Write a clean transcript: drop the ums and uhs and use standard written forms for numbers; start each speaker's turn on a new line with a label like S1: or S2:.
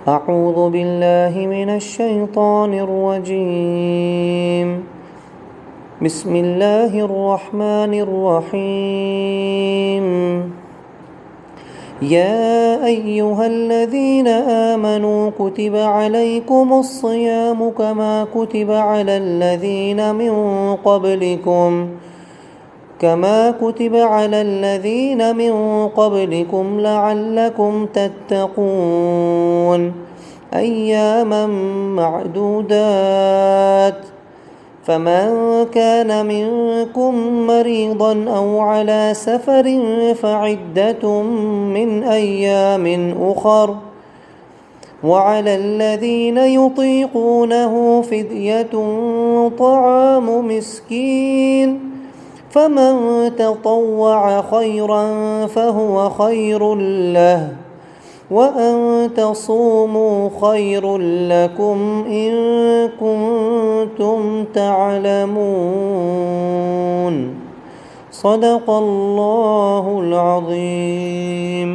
S1: أعوذ بالله من الشيطان الرجيم. بسم الله الرحمن الرحيم. يا أيها الذين آمنوا كتب عليكم الصيام كما كتب على الذين من قبلكم لعلكم تتقون. أياما معدودات. فمن كان منكم مريضا أو على سفر فعدة من أيام أخر. وعلى الذين يطيقونه فدية طعام مسكين. فمن تطوع خيرا فهو خير له، وأن تصوموا خير لكم إن كنتم تعلمون. صدق الله العظيم.